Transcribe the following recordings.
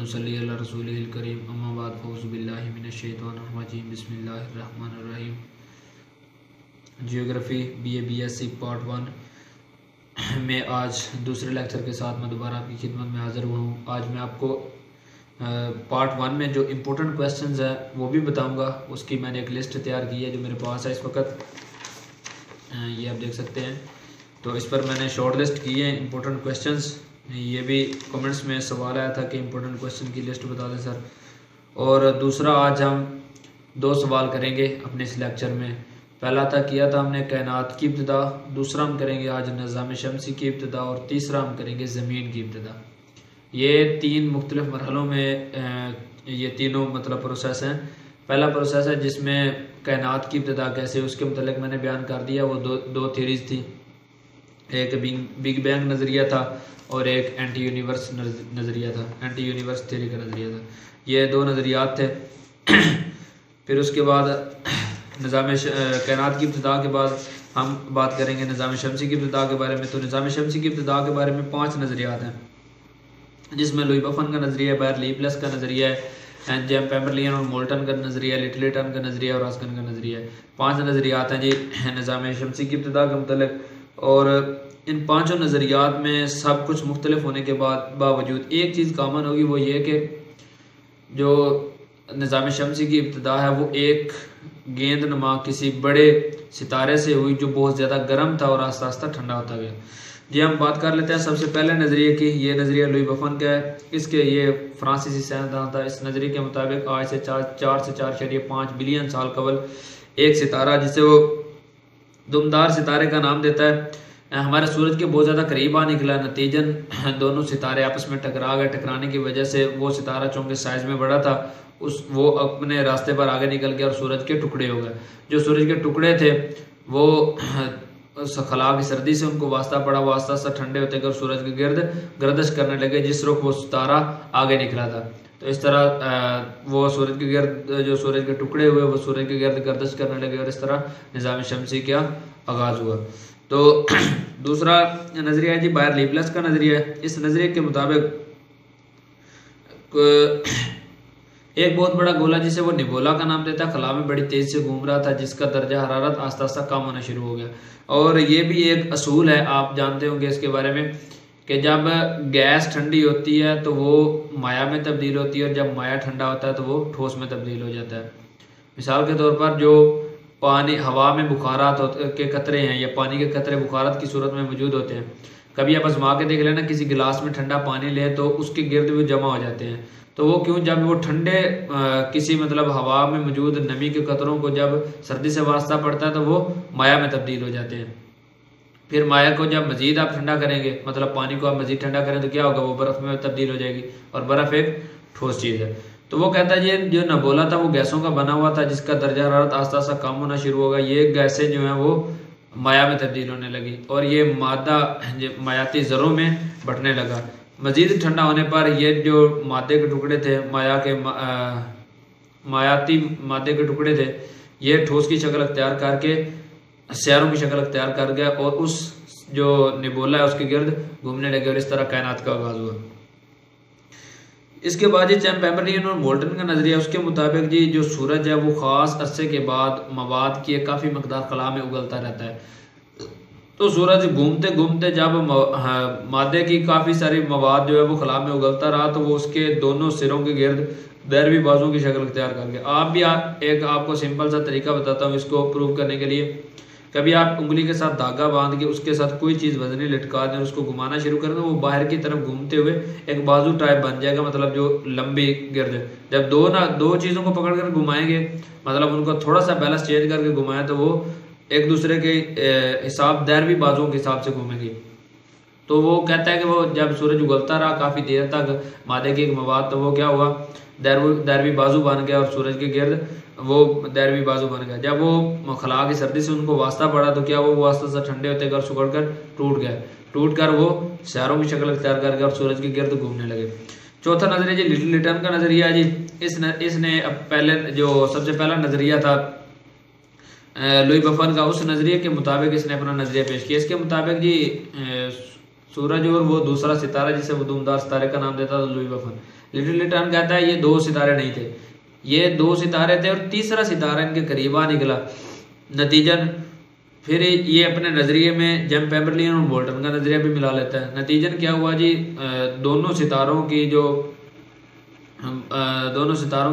वनुसल्ली अला रसूलिल करीम अम्मा बाद फ़ौज़ु बिल्लाहि मिनश शैतानिर रजीम बिस्मिल्लाहिर रहमानिर रहीम। जियोग्राफ़ी BA BSc पार्ट 1 में आज दूसरे लेक्चर के साथ मैं दोबारा आपकी खिदमत में हाज़िर हुआ हूँ। आज मैं आपको पार्ट 1 में जो इम्पोर्टेंट क्वेश्चंस हैं वो भी बताऊँगा। उसकी मैंने एक लिस्ट तैयार की है जो मेरे पास है इस वक्त, ये आप देख सकते हैं। तो इस पर मैंने शॉर्ट लिस्ट की है इम्पोर्टेंट क्वेश्चंस। ये भी कमेंट्स में सवाल आया था कि इम्पोर्टेंट क्वेश्चन की लिस्ट बता दें सर। और दूसरा आज हम 2 सवाल करेंगे अपने इस लेक्चर में। पहला किया था हमने कायनात की इब्तिदा, दूसरा हम करेंगे आज निज़ाम शमसी की इब्तिदा और तीसरा हम करेंगे ज़मीन की इब्तिदा। ये 3 मुख्तलिफ मरहलों में ये तीनों मतलब प्रोसेस हैं। पहला प्रोसेस है जिसमें कायनात की इब्तिदा कैसे, उसके मुतल्लिक मैंने बयान कर दिया। वो दो थ्योरीज थी, एक बिग बैंग नज़रिया था और एक एंटी यूनिवर्स नज़रिया था, एंटी यूनिवर्स थ्योरी का नज़रिया था। ये 2 नज़रियात थे। फिर उसके बाद निज़ाम कायनात की इब्तिदा के बाद हम बात करेंगे निज़ाम शमसी की इब्तिदा के बारे में। तो निज़ाम शमसी की इब्तिदा के बारे में 5 नज़रियात हैं, जिसमें लुई बफन का नज़रिया है, बायर लीपलेस का नज़रिया है, जेम पेम्बरलियन और मोल्टन का नज़रिया, लिटलेटन का नज़रिया और रास्कन का नज़रिया है। 5 नज़रियात हैं जी निज़ाम शमसी की इब्तिदा के मुतल्लिक। और इन 5 नज़रियात में सब कुछ मुख्तलिफ होने के बावजूद एक चीज़ कॉमन होगी, वो ये कि जो निज़ाम शमसी की इब्तिदा है वो एक गेंद नुमा किसी बड़े सितारे से हुई जो बहुत ज़्यादा गर्म था और आस्ता आस्ता ठंडा होता गया। जी हम बात कर लेते हैं सबसे पहले नज़रिए की। ये नज़रिया लुई बफन का है। इसके ये फ्रांसीसी साइंसदान था। इस नज़रिए के मुताबिक आज से 4 से 4.5 बिलियन साल कबल एक सितारा, जिसे वो दुमदार सितारे का नाम देता है, हमारे सूरज के बहुत ज़्यादा करीब आ निकला। नतीजन दोनों सितारे आपस में टकरा गए। टकराने की वजह से वो सितारा चूँकि साइज़ में बड़ा था वो अपने रास्ते पर आगे निकल गया और सूरज के टुकड़े हो गए। जो सूरज के टुकड़े थे वो खला की सर्दी से उनको वास्ता पड़ा, वो आस्ता आस्ता ठंडे होते गए और सूरज के गिर्द गर्दिश करने लगे, जिस रुख वो सितारा आगे निकला था। तो इस तरह वो सूरज के गिर्द, जो सूरज के टुकड़े हुए वो सूरज के गिर्द गर्दिश करने लगे और इस तरह निज़ाम शमसी का आगाज़ हुआ। तो दूसरा नज़रिया है जी बायर लीपलेस का नज़रिया है। इस नज़रिए के मुताबिक एक बहुत बड़ा गोला, जिसे वो निबोला का नाम देता है, खला में बड़ी तेज़ी से घूम रहा था, जिसका दर्जा हरारत आस्ता आस्ता कम होना शुरू हो गया। और ये भी एक असूल है, आप जानते होंगे इसके बारे में, कि जब गैस ठंडी होती है तो वो माया में तब्दील होती है और जब माया ठंडा होता है तो वो ठोस में तब्दील हो जाता है। मिसाल के तौर पर जो पानी हवा में बुखारात के कतरे हैं या पानी के कतरे बुखारात की सूरत में मौजूद होते हैं। कभी आप आजमा के देख लेना, किसी गिलास में ठंडा पानी ले तो उसके गिर्द भी जमा हो जाते हैं। तो वो क्यों? जब वो ठंडे किसी मतलब हवा में मौजूद नमी के कतरों को जब सर्दी से वास्ता पड़ता है तो वो माया में तब्दील हो जाते हैं। फिर माया को जब मज़ीद आप ठंडा करेंगे, मतलब पानी को आप मज़ीद ठंडा करें तो क्या होगा? वो बर्फ़ में तब्दील हो जाएगी और बर्फ़ एक ठोस चीज़ है। तो वो कहता है ये जो नबोला था वो गैसों का बना हुआ था, जिसका दर्जा हरारत आस्ता आस्ता कम होना शुरू होगा। ये गैसें जो हैं वो माया में तब्दील होने लगी और ये मादा मायाती ज़रों में बंटने लगा। मज़ीद ठंडा होने पर ये जो मादे के टुकड़े थे, मायाती मादे के टुकड़े थे, ये ठोस की शक्ल अख्तियार करके सैरों की शक्ल अख्तियार कर गया और उस जो निबोला है उसके गिर्द घूमने लगे और इस तरह कायनात का आगाज़ हुआ। इसके बाद जी जेम पेम्बरलियन और मोल्टन का नज़रिया, उसके मुताबिक जी जो सूरज है वो ख़ास अरसे के बाद मवाद की काफ़ी मकदार खला में उगलता रहता है। तो सूरज घूमते घूमते जब मादे की काफ़ी सारी मवाद जो है वो खला में उगलता रहा तो वो उसके दोनों सिरों के गिर्द दैरवी बाजुओं की शक्ल अख्तियार कर गया। आप भी एक आपको सिंपल सा तरीका बताता हूँ इसको प्रूव करने के लिए। कभी आप उंगली के साथ धागा बांध के उसके साथ कोई चीज़ वजनी लटका दें, उसको घुमाना शुरू कर दें, वो बाहर की तरफ घूमते हुए एक बाजू टाइप बन जाएगा, मतलब जो लंबी गिर्द। जब दो चीज़ों को पकड़ कर घुमाएंगे, मतलब उनको थोड़ा सा बैलेंस चेंज करके घुमाएं तो वो एक दूसरे के हिसाब दैरवी बाजुओं के हिसाब से घूमेंगे। तो वो कहता है कि वो जब सूरज उगलता रहा काफ़ी देर तक मादे की एक मवाद, तो वो क्या हुआ? दैरवी बाजू बन गया और सूरज के गिर्द वो दैरवी बाजू बन गया। जब वो खला की सर्दी से उनको वास्ता पड़ा तो क्या वो वास्ता से ठंडे होते कर सुगड़ कर टूट गए। टूट कर वो सैरों की शक्ल अख्तियार कर गया और सूरज के गिर्द घूमने लगे। चौथा नज़रिया जी लिटन का नज़रिया है जी। इसने पहले जो सबसे पहला नज़रिया था लुई बफन का, उस नज़रिए के मुताबिक इसने अपना नज़रिया पेश किया। इसके मुताबिक जी सूरज और वो दूसरा सितारा जिसे वो दुमदार सितारे का नाम देता था लुई बफन, लिटिल लिटन कहता है ये 2 सितारे नहीं थे, ये 2 सितारे थे और तीसरा सितारा इनके करीब आ निकला। नतीजन फिर ये अपने नज़रिए में जेम्स पेम्बरलिन और बोल्टन का नज़रिया भी मिला लेता है। नतीजन क्या हुआ जी, दोनों सितारों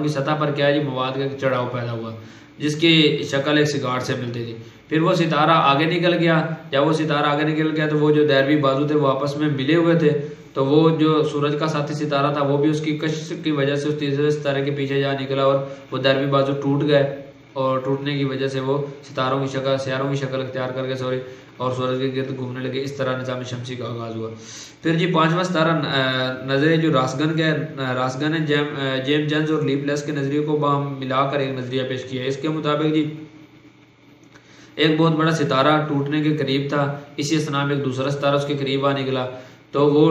की सतह पर क्या है जी, मवाद का चढ़ाव पैदा हुआ जिसकी शक्ल एक सिगार से मिलती थी। फिर वो सितारा आगे निकल गया, जब वो सितारा आगे निकल गया तो वो जो दैरवी बाजू थे वो आपस में मिले हुए थे, तो वो जो सूरज का साथी सितारा था वो भी उसकी कशिश की वजह से उस तीसरे सितारे के पीछे जा निकला और वो दैरवी बाजू टूट गए और टूटने की वजह से वो सियारों की शक्ल इख्तियार करके और सूरज के गिर्द घूमने लगे। इस तरह निज़ाम शमसी का आगाज़ हुआ। फिर जी 5वां सितारा नज़रिए जो रासगन ने जेम्स जेम्स और लीपलेस के नज़रिए को मिलाकर एक नज़रिया पेश किया। इसके मुताबिक जी एक बहुत बड़ा सितारा टूटने के करीब था, इसी असना में एक दूसरा सितारा उसके करीब आ निकला, तो वो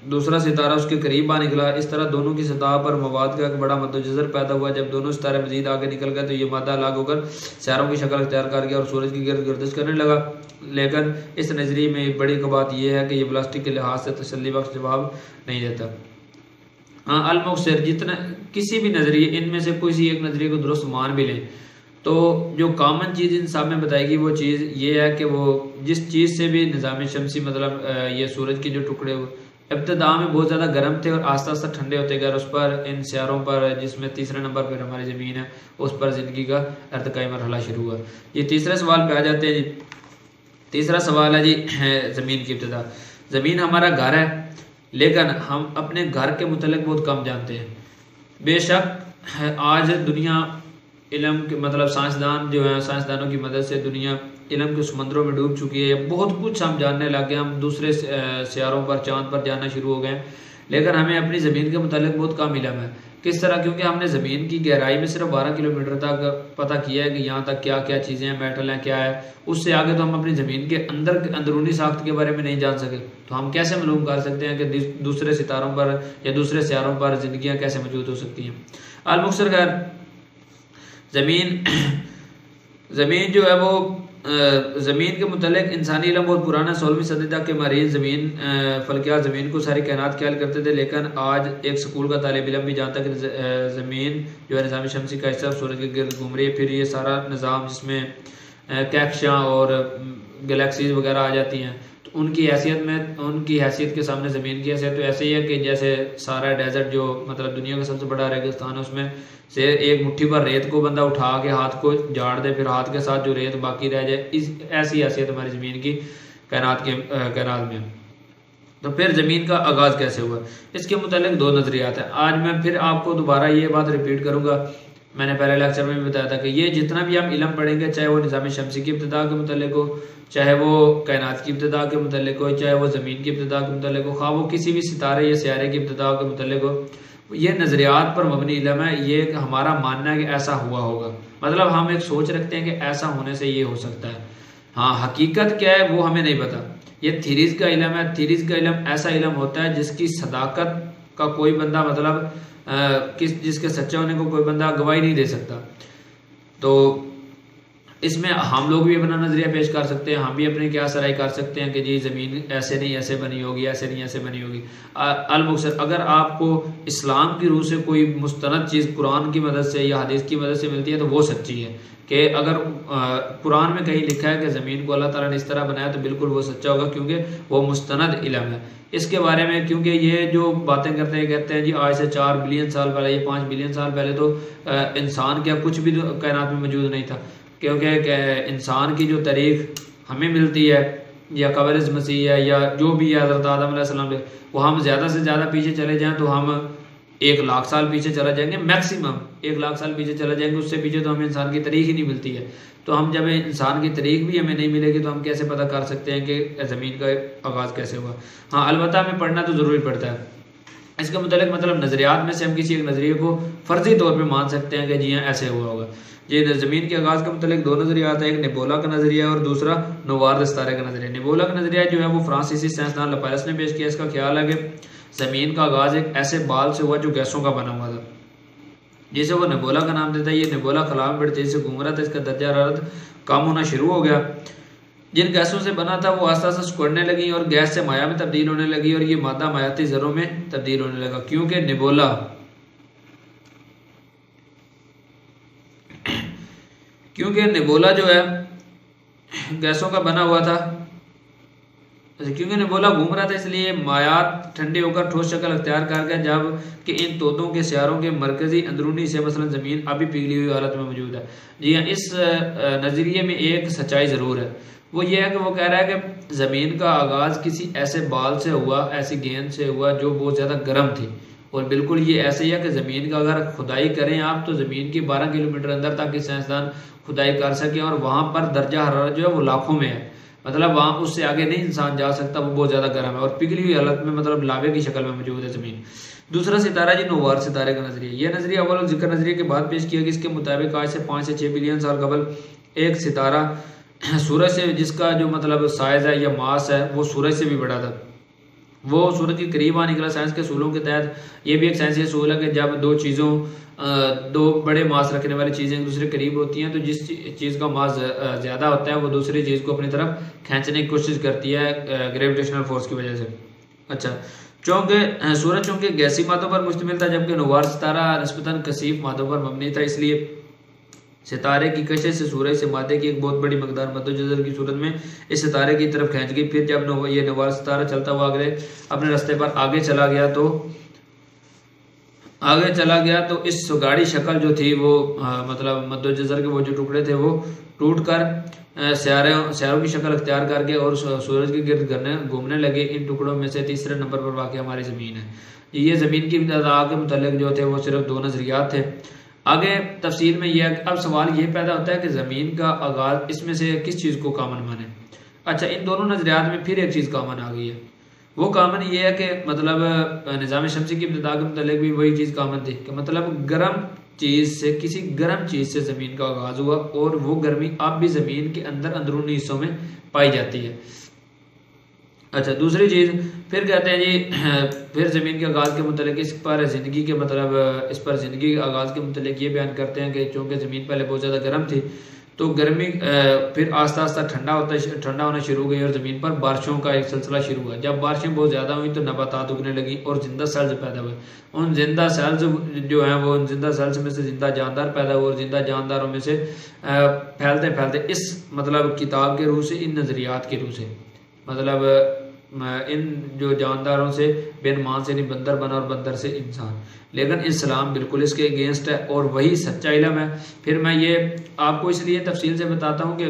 दूसरा सितारा उसके करीब आ निकला। इस तरह दोनों की सतह पर मवाद का एक बड़ा मद्देनज़र पैदा हुआ। जब दोनों सितारे मजीद आगे निकल गए तो ये मादा अलग होकर सियारों की शक्ल इख्तियार कर गया और सूरज की गर्दिश करने लगा। लेकिन इस नज़रिए में बड़ी बात यह है कि ये प्लास्टिक के लिहाज से तसल्ली बख्श जवाब नहीं देता। हाँ, अलमुक्सर जितना किसी भी नज़रिए इनमें से किसी एक नज़रिए को दुरुस्त मान भी लें तो जो कॉमन चीज़ इन सब में बताएगी वो चीज़ ये है कि वो जिस चीज़ से भी निज़ाम शमसी मतलब ये सूरज के जो टुकड़े इब्तदा में बहुत ज़्यादा गर्म थे और आस्ता आस्ता ठंडे होते गए, उस पर इन सियारों पर जिसमें तीसरे नंबर पर हमारी ज़मीन है उस पर ज़िंदगी का इर्तिकाई मरहला शुरू हुआ। ये तीसरे सवाल पे आ जाते हैं जी। तीसरा सवाल है जी ज़मीन की इब्तदा। ज़मीन हमारा घर है लेकिन हम अपने घर के मुतल्लिक़ बहुत कम जानते हैं। बेशक आज दुनिया इल्म के मतलब साइंसदान जो है, साइंसदानों की मदद से दुनिया इल्म के समंदरों में डूब चुकी है, बहुत कुछ हम जानने लग गए, हम दूसरे सियारों पर चांद पर जाना शुरू हो गए, लेकिन हमें अपनी ज़मीन के मुतालिक बहुत कम इल्म है। किस तरह? क्योंकि हमने ज़मीन की गहराई में सिर्फ 12 किलोमीटर तक पता किया है कि यहाँ तक क्या क्या चीज़ें हैं, मेटल हैं, क्या है, उससे आगे तो हम अपनी ज़मीन के अंदरूनी साख्त के बारे में नहीं जान सके। तो हम कैसे मालूम कर सकते हैं कि दूसरे सितारों पर या दूसरे सियारों पर ज़िंदगियाँ कैसे मौजूद हो सकती हैं। अलमुक्सर खैर ज़मीन जो है वो ज़मीन के मुतल्लिक़ इंसानी इल्म बहुत पुराना 16वीं सदी तक के माहिरीन ज़मीन फल्कियात ज़मीन को सारी कायनात ख्याल करते थे, लेकिन आज एक स्कूल का तालिब इल्म भी जानता है कि ज़मीन जो है निज़ाम शमसी का हिस्सा सूरज के गिर्द घूम रही है। फिर ये सारा निज़ाम जिसमें कैक्शां और गैलेक्सीज वगैरह आ जाती हैं, तो उनकी हैसियत के सामने ज़मीन की हैसियत तो ऐसे ही है कि जैसे सारा डेजर्ट जो मतलब दुनिया का सबसे बड़ा रेगिस्तान है, उसमें से एक मुट्ठी पर रेत को बंदा उठा के हाथ को झाड़ दे, फिर हाथ के साथ जो रेत बाकी रह जाए, इस ऐसी हैसियत हमारी ज़मीन की कायनात में। तो फिर ज़मीन का आगाज़ कैसे हुआ, इसके मुतालिक 2 नज़रियात हैं। आज मैं फिर आपको दोबारा ये बात रिपीट करूँगा, मैंने पहले लेक्चर में भी बताया था कि ये जितना भी हम इल्म पढ़ेंगे, चाहे वो निज़ाम शमसी की इब्तिदा के मुतालिक हो, चाहे वो कायनात की इब्तिदा के मुतालिक हो, चाहे वो ज़मीन की इब्तिदा के मुतालिक हो, खा वो किसी भी सितारे या सियारे की इब्तिदा के मुतालिक हो, ये नज़रियात पर मबनी इल्म है। ये हमारा मानना है कि ऐसा हुआ होगा, मतलब हम एक सोच रखते हैं कि ऐसा होने से ये हो सकता है। हाँ, हकीकत क्या है वो हमें नहीं पता, ये थीरीज़ का इल्म है। थीरीज़ का इल्म ऐसा इल्म होता है जिसकी सदाकत का कोई बंदा मतलब जिसके सच्चे होने को कोई बंदा गवाही नहीं दे सकता। तो इसमें हम लोग भी अपना नज़रिया पेश कर सकते हैं, हम भी अपनी क्या सराई कर सकते हैं कि जी ज़मीन ऐसे नहीं ऐसे बनी होगी, ऐसे नहीं ऐसे बनी होगी। अलमुक्सर अगर आपको इस्लाम की रूह से कोई मुस्तनद चीज़ कुरान की मदद से या हदीस की मदद से मिलती है तो वो सच्ची है। कि अगर कुरान में कहीं लिखा है कि ज़मीन को अल्लाह ताला ने इस तरह बनाया तो बिल्कुल वो सच्चा होगा, क्योंकि वो मुस्तनद इल्म है इसके बारे में। क्योंकि ये जो बातें कहते हैं जी आज से 4 बिलियन साल पहले या 5 बिलियन साल पहले तो इंसान क्या कुछ भी कायनात में मौजूद नहीं था, क्योंकि इंसान की जो तारीख हमें मिलती है या कब्र मसीह है या जो भी है हज़रत आदम अलैहिस्सलाम, वो हम ज़्यादा से ज़्यादा पीछे चले जाएँ तो हम 1 लाख साल पीछे चला जाएंगे, मैक्सिमम 1 लाख साल पीछे चला जाएंगे, उससे पीछे तो हमें इंसान की तारीख ही नहीं मिलती है। तो हम जब इंसान की तारीख भी हमें नहीं मिलेगी तो हम कैसे पता कर सकते हैं कि ज़मीन का आगाज़ कैसे हुआ। हाँ, अलबत्ता हमें पढ़ना तो ज़रूरी पड़ता है। इसके मुतालिक मतलब नज़रियात में से हम किसी एक नज़रिए को फ़र्जी तौर पर मान सकते हैं कि जी हाँ ऐसे हुआ होगा। ये ज़मीन के आगाज़ के मुतालिक 2 नज़रियात हैं, एक नेबुला का नज़रिया और दूसरा नोवार सितारे का नज़रिया। नेबुला का नज़रिया जो है वो फ्रांसीसी साइंसदान लपैरस ने पेश किया। इसका ख्याल है कि ज़मीन का आगाज़ एक ऐसे बाल से हुआ जो गैसों का बना हुआ था, जिसे वो नेबुला का नाम देता है। ये नेबुला खला में बड़ी तेज़ी से घूम रहा था, इसका दर्जा हरारत कम होना शुरू हो गया। जिन गैसों से बना था वो आस्ता आस्ता सिकुड़ने लगी और गैस से माया में तब्दील होने लगी और ये मादा मायाती जरों में तब्दील होने लगा, क्योंकि नेबोला जो है गैसों का बना हुआ था, क्योंकि नेबोला घूम रहा था इसलिए मायात ठंडे होकर ठोस शक्ल अख्तियार कर गया, जब कि इन तोतों के सियारों के मरकजी अंदरूनी से मसलन ज़मीन अभी पिघली हुई हालत में मौजूद है। जी हाँ, इस नज़रिए में एक सच्चाई ज़रूर है, वो ये है कि वो कह रहा है कि ज़मीन का आगाज़ किसी ऐसे बाल से हुआ, ऐसी गेंद से हुआ जो बहुत ज़्यादा गर्म थी, और बिल्कुल ये ऐसे ही है कि ज़मीन का अगर खुदाई करें आप तो ज़मीन की 12 किलोमीटर अंदर ताकि साइंसदान खुदाई कर सकें, और वहाँ पर दर्जा हरारत जो है वो लाखों में है, मतलब वहाँ उससे आगे नहीं इंसान जा सकता, वो बहुत ज़्यादा गर्म है और पिघली हुई हालत में मतलब लावे की शक्ल में मौजूद है ज़मीन। दूसरा सितारा जी नोवार सितारे का नजरिया, यह नजरिया अव्वल जिक्र नजरिए के बाद पेश किया कि इसके मुताबिक आज से 5 से 6 बिलियन साल कबल एक सितारा सूरज से, जिसका जो मतलब साइज है या मास है वो सूरज से भी बड़ा था, वो सूरज के करीब आ निकला। साइंस के असूलों के तहत ये भी एक साइंसी असूल है कि जब दो बड़े मास रखने वाली चीज़ें एक दूसरे करीब होती हैं तो जिस चीज़ का मास ज़्यादा होता है वो दूसरी चीज़ को अपनी तरफ खींचने की कोशिश करती है ग्रेविटेशनल फोर्स की वजह से। अच्छा, सूरज चूंकि गैसी मादों पर मुश्तमिल था जबकि नोवार सितारा निस्बतन कसीफ मादों पर मबनी था, इसलिए सितारे की कशिश से सूरज से मादे की एक बहुत बड़ी मकदार मद्देनजर की सूरत में इस सितारे की तरफ खींच गई। फिर जब ये नोवार सितारा चलता हुआ अपने रास्ते पर आगे चला गया तो इस सुगाड़ी शक्ल जो थी वो मतलब मद्देनजर के वो जो टुकड़े थे वो टूट कर स्यारों की शक्ल अख्तियार करके और सूरज के गिर्द घूमने लगे। इन टुकड़ों में से तीसरे नंबर पर वाक़ हमारी ज़मीन है। ये ज़मीन की इब्तिदा के मुतालिक जो थे वो सिर्फ 2 नज़रियात थे। आगे तफसील में यह अब सवाल ये पैदा होता है कि ज़मीन का आगाज़ इसमें से किस चीज़ को कामन माने। अच्छा, इन दोनों नज़रियात में फिर एक चीज़ कामन आ गई है, वो कामन ये है कि मतलब निज़ाम शमसी की इब्तिदा के मुतालिक भी वही चीज़ कामन थी कि मतलब गर्म चीज़ से, किसी गर्म चीज़ से ज़मीन का आगाज़ हुआ और वो गर्मी अब भी ज़मीन के अंदरूनी हिस्सों में पाई जाती है। अच्छा, दूसरी चीज़ फिर कहते हैं जी फिर ज़मीन के आगाज़ के मुतालिक इस पर ज़िंदगी के आगाज़ के मुतालिक ये बयान करते हैं कि चूँकि ज़मीन पहले बहुत ज़्यादा गर्म थी तो गर्मी फिर आस्ता आस्ता ठंडा होना शुरू हो गई और ज़मीन पर बारिशों का एक सिलसिला शुरू हुआ। जब बारिशें बहुत ज़्यादा हुई तो नबातात उगने लगी और जिंदा सेल्स पैदा हुए। उन जिंदा सेल्स जो हैं वो जिंदा सेल्स में से जिंदा जानदार पैदा हुए और जिंदा जानदारों में से फैलते फैलते इस मतलब किताब के रूह से, इन नज़रियात के रूह से, मतलब इन जो जानदारों से बिन मान से नहीं बंदर बना और बंदर से इंसान। लेकिन इस्लाम बिल्कुल इसके अगेंस्ट है और वही सच्चा इल्म है। फिर मैं ये आपको इसलिए तफसील से बताता हूँ कि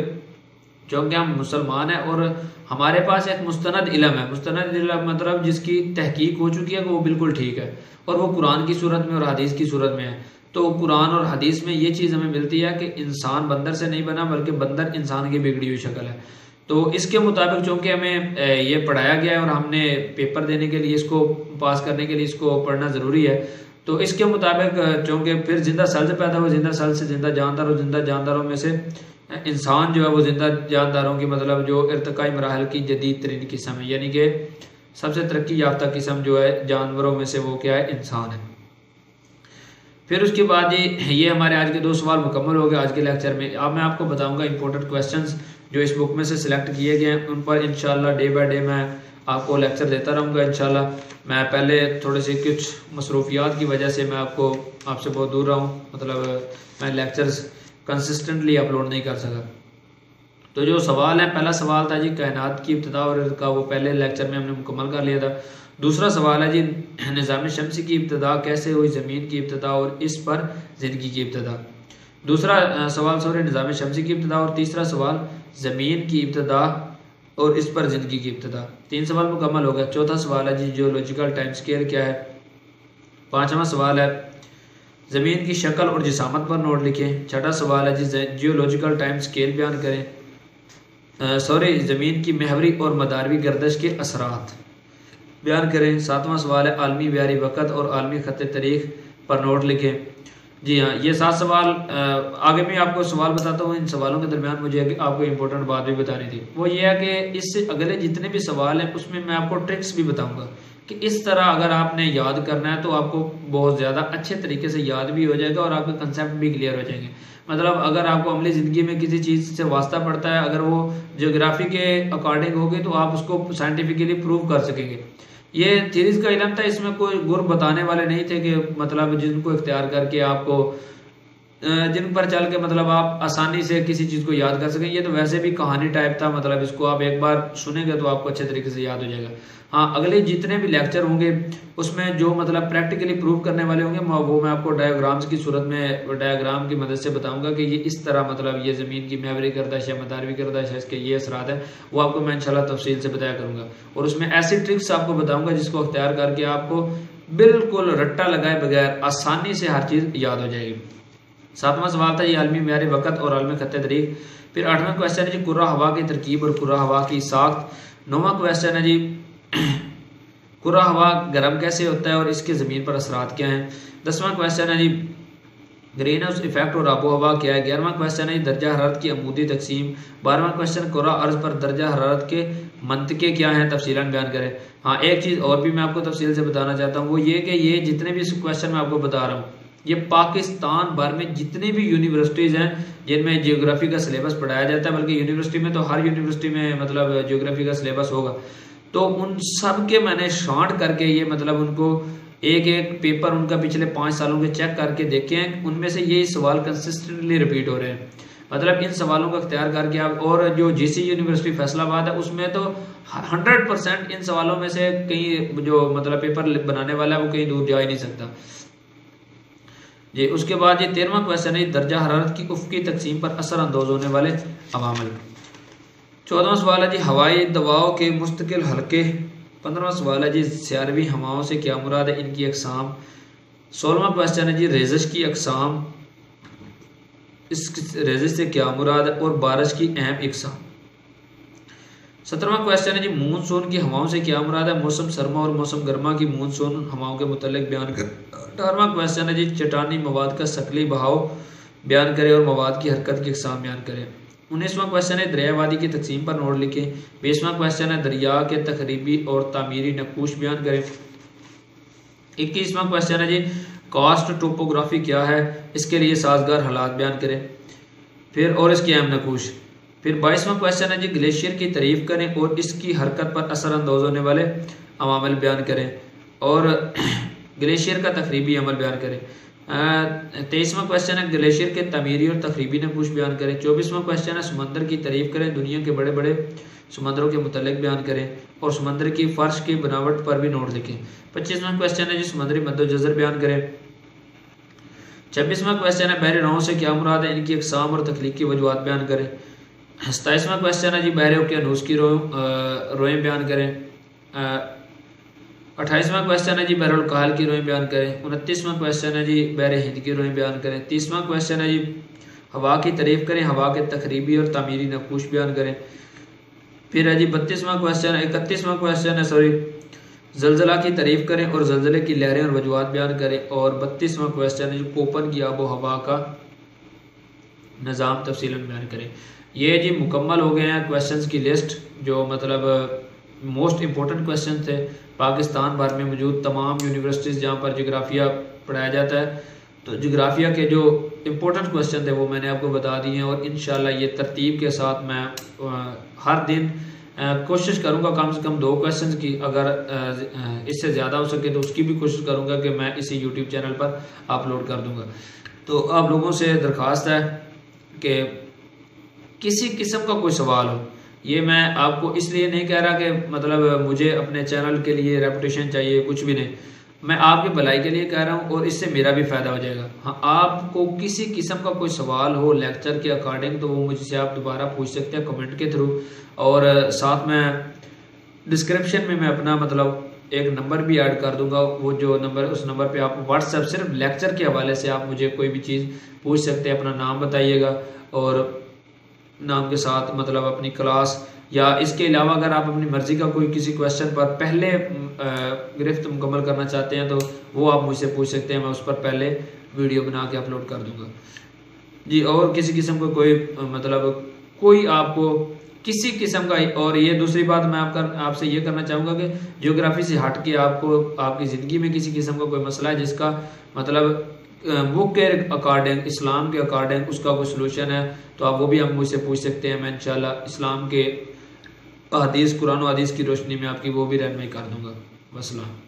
चूँकि हम मुसलमान हैं और हमारे पास एक मुस्तनद इल्म है। मुस्तनद इल्म मतलब जिसकी तहकीक हो चुकी है कि वो बिल्कुल ठीक है और वो कुरान की सूरत में और हदीस की सूरत में है। तो कुरान और हदीस में ये चीज़ हमें मिलती है कि इंसान बंदर से नहीं बना बल्कि बंदर इंसान की बिगड़ी हुई शक्ल है। तो इसके मुताबिक चूँकि हमें ये पढ़ाया गया है और हमने पेपर देने के लिए, इसको पास करने के लिए इसको पढ़ना ज़रूरी है, तो इसके मुताबिक चूँकि फिर जिंदा सेल्स पैदा हुए, जिंदा सेल्स से जिंदा जानदार और जिंदा जानदारों में से इंसान जो है वो जिंदा जानदारों की मतलब जो इर्तिकाई मराहल की जदीद तरीन किस्म है, यानी कि सबसे तरक्की याफ्ता किस्म जो है जानवरों में से वो क्या है, इंसान है। फिर उसके बाद ये हमारे आज के 2 सवाल मुकम्मल हो गए आज के लेक्चर में। अब मैं आपको बताऊंगा इंपॉर्टेंट क्वेश्चंस जो इस बुक में से सिलेक्ट किए गए हैं, उन पर इंशाल्लाह डे बाय डे मैं आपको लेक्चर देता रहूँगा इंशाल्लाह। मैं पहले थोड़े से कुछ मसरूफियात की वजह से मैं आपसे बहुत दूर रहा हूँ, मतलब मैं लेक्चर्स कंसिस्टेंटली अपलोड नहीं कर सका। तो जो सवाल है, पहला सवाल था जी कायनात की इब्तिदा और इर्तिका, वो पहले लेक्चर में हमने मुकम्मल कर लिया था। दूसरा सवाल है जी निज़ाम शमसी की इब्तिदा कैसे हुई, ज़मीन की इब्तिदा और इस पर ज़िंदगी की इब्तिदा। दूसरा सवाल निज़ाम शमसी की इब्तिदा और तीसरा सवाल ज़मीन की इब्तिदा और इस पर ज़िंदगी की इब्तिदा। 3 सवाल मुकम्मल हो गया। चौथा सवाल है जी जियोलॉजिकल टाइम स्केल क्या है। 5वां सवाल है ज़मीन की शक्ल और जिसामत पर नोट लिखें। 6ठा सवाल है जी जियोलॉजिकल टाइम स्केल बयान करें। ज़मीन की महवरी और मदारवी गर्दश के असरात बयान करें। 7वां सवाल है आलमी ब्यारी वक़्त और आलमी ख़त तारीख़ पर नोट लिखें। जी हाँ, ये 7 सवाल आगे मैं आपको सवाल बताता हूँ। इन सवालों के दरमियान मुझे आपको इम्पोर्टेंट बात भी बतानी थी, वो ये है कि इससे अगले जितने भी सवाल हैं उसमें मैं आपको ट्रिक्स भी बताऊँगा कि इस तरह अगर आपने याद करना है तो आपको बहुत ज़्यादा अच्छे तरीके से याद भी हो जाएगा और आपके कंसेप्ट भी क्लियर हो जाएंगे। मतलब अगर आपको अमली ज़िंदगी में किसी चीज़ से वास्ता पड़ता है, अगर वो ज्योग्राफी के अकॉर्डिंग होगी तो आप उसको साइंटिफिकली प्रूव कर सकेंगे। ये थीरीज का इल्म था, इसमें कोई गुर बताने वाले नहीं थे कि मतलब जिनको इख्तियार करके आपको जिन पर चल के मतलब आप आसानी से किसी चीज़ को याद कर सकें। ये तो वैसे भी कहानी टाइप था, मतलब इसको आप एक बार सुनेंगे तो आपको अच्छे तरीके से याद हो जाएगा। हाँ, अगले जितने भी लेक्चर होंगे उसमें जो मतलब प्रैक्टिकली प्रूव करने वाले होंगे वो मैं आपको डायग्राम्स की सूरत में डायग्राम की मदद से बताऊंगा कि ये इस तरह मतलब ये ज़मीन की महवरी करदा है, मदारवी करदा है, इसके ये असरात है, वो आपको मैं इंशाल्लाह तफसील से बताया करूँगा। और उसमें ऐसी ट्रिक्स आपको बताऊँगा जिसको अख्तियार करके आपको बिल्कुल रट्टा लगाए बगैर आसानी से हर चीज़ याद हो जाएगी। 7वां सवाल था ये आलमी म्यार वक़्त और आलमी खत्ते तरीक। फिर 8वां क्वेश्चन है जी कुर्रा हवा की तरकीब और कुर्रा हवा की साख्त। 9वां क्वेश्चन है जी कुर्रा हवा गर्म कैसे होता है और इसके ज़मीन पर असरात क्या हैं। 10वां क्वेश्चन है जी ग्रीन हाउस इफेक्ट और आबो हवा क्या है। 11वां क्वेश्चन है दर्जा हरारत की अमूदी तकसीम। 12वां क्वेश्चन कुर्रा अर्ज पर दर्जा हरारत के मंतके क्या हैं, तफसीलन बयान करें। हाँ, एक चीज़ और भी मैं आपको तफसील से बताना चाहता हूँ, वो ये कि ये जितने भी क्वेश्चन मैं आपको बता रहा हूँ ये पाकिस्तान भर में जितनी भी यूनिवर्सिटीज़ हैं जिनमें जियोग्राफी का सिलेबस पढ़ाया जाता है, बल्कि यूनिवर्सिटी में तो हर यूनिवर्सिटी में मतलब जियोग्राफी का सिलेबस होगा, तो उन सब के मैंने शॉर्ट करके ये मतलब उनको एक एक पेपर उनका पिछले 5 सालों के चेक करके देखे हैं, उनमें से ये सवाल कंसिस्टेंटली रिपीट हो रहे हैं। मतलब इन सवालों का अख्तियार करके आप, और जो जीसी यूनिवर्सिटी फैसलाबाद है उसमें तो 100% इन सवालों में से कहीं जो मतलब पेपर बनाने वाला है वो कहीं दूर जा ही नहीं सकता जी। उसके बाद ये 13वां क्वेश्चन है दर्जा हरारत की उफ़क़ी तकसीम पर असर अंदाज होने वाले अवामिल। 14वां सवाल है जी हवाई दवाओं के मुस्तकिल हल्के। 15वां सवाल है जी सियारवी हवाओं से क्या मुराद है, इनकी अक़साम। 16वां क्वेश्चन है जी रेजिश की अक़साम, इस रेजिश से क्या मुराद है और बारिश की अहम अक़साम। 17वां क्वेश्चन है जी मानसून की हवाओं से क्या मुराद है, मौसम सरमा और मौसम गर्मा की मानसून हवाओं के मुतल्लिक बयान कर। 18वां क्वेश्चन है जी चट्टानी मवाद का शक्ली बहाव बयान करें और मवाद की हरकत की अक़साम बयान करें। 19वां क्वेश्चन है दरिया वादी की तकसीम पर नोट लिखें। 20वां क्वेश्चन है दरिया के तकरीबी और तामीरी नकूश बयान करें। 21वां क्वेश्चन है जी कास्ट टोपोग्राफी क्या है, इसके लिए साजगार हालात बयान करें फिर और इसके अहम नकूश। फिर 22वां क्वेश्चन है जी ग्लेशियर की तारीफ करें और इसकी हरकत पर असर अंदाज होने वाले अवामिल बयान करें और ग्लेशियर का तकरीबी अमल बयान करें। 23वां क्वेश्चन है ग्लेशियर के तमीरी और तकरीबी नकूश बयान करें। 24वां क्वेश्चन है समंदर की तारीफ करें, दुनिया के बड़े बड़े समंदरों के मुतल्लिक बयान करें और समंदर की फर्श की बनावट पर भी नोट लिखें। 25वां क्वेश्चन है जी समुद्री मद्दोजज़र बयान करें। 26वां क्वेश्चन है बहरे राहों से क्या मुराद है, इनकी अक़साम और तख्लीक की वजूहात बयान करें। 27वां क्वेश्चन है जी बहरे ओकियानूस की रोएं बयान करें। 28वां क्वेश्चन है जी बहरुल कहल की रोएं बयान करें। 29वां क्वेश्चन है जी बहरे हिंद की रोएं बयान करें। 30वां क्वेश्चन है जी हवा की तारीफ करें, हवा के तकरीबी और तामीरी नकूश बयान करें। फिर है जी 31वां क्वेश्चन है सॉरी जलजला की तारीफ करें और जलजले की लहरें और वजूहात बयान करें। और 32वां क्वेश्चन है जी कोपन की आबो हवा का निज़ाम तफसीलन बयान करें। ये जी मुकम्मल हो गए हैं क्वेश्चंस की लिस्ट, जो मतलब मोस्ट इम्पोर्टेंट क्वेश्चन थे पाकिस्तान भर में मौजूद तमाम यूनिवर्सिटीज़ जहाँ पर जोग्राफिया पढ़ाया जाता है। तो जोग्राफिया के जो इम्पोर्टेंट क्वेश्चन थे वो मैंने आपको बता दिए हैं और इंशाल्लाह ये तरतीब के साथ मैं हर दिन कोशिश करूँगा कम से कम 2 क्वेश्चन की, अगर इससे ज़्यादा हो सके तो उसकी भी कोशिश करूँगा कि मैं इसी यूट्यूब चैनल पर अपलोड कर दूँगा। तो आप लोगों से दरख्वास्त है कि किसी किस्म का कोई सवाल हो, ये मैं आपको इसलिए नहीं कह रहा कि मतलब मुझे अपने चैनल के लिए रेपुटेशन चाहिए, कुछ भी नहीं, मैं आपकी भलाई के लिए कह रहा हूँ और इससे मेरा भी फ़ायदा हो जाएगा। हाँ, आपको किसी किस्म का कोई सवाल हो लेक्चर के अकॉर्डिंग तो वो मुझसे आप दोबारा पूछ सकते हैं कमेंट के थ्रू, और साथ में डिस्क्रिप्शन में मैं अपना मतलब एक नंबर भी ऐड कर दूंगा, वो जो नंबर उस नंबर पे आप व्हाट्सएप सिर्फ लेक्चर के हवाले से आप मुझे कोई भी चीज़ पूछ सकते हैं। अपना नाम बताइएगा और नाम के साथ मतलब अपनी क्लास, या इसके अलावा अगर आप अपनी मर्ज़ी का कोई किसी क्वेश्चन पर पहले गिरफ्त मुकम्मल करना चाहते हैं तो वो आप मुझसे पूछ सकते हैं, मैं उस पर पहले वीडियो बना के अपलोड कर दूंगा जी। और किसी किस्म का कोई मतलब कोई आपको किसी किस्म का। और ये दूसरी बात मैं आपसे ये करना चाहूँगा कि ज्योग्राफी से हट के आपको आपकी ज़िंदगी में किसी किस्म का कोई मसला है जिसका मतलब बुक के अकॉर्डिंग, इस्लाम के अकॉर्डिंग उसका कोई सलूशन है, तो आप वो भी हम मुझसे पूछ सकते हैं। मैं इंशाल्लाह इस्लाम के हदीस, कुरान और हदीस की रोशनी में आपकी वो भी रहनुमाई कर दूंगा। वस्सलाम।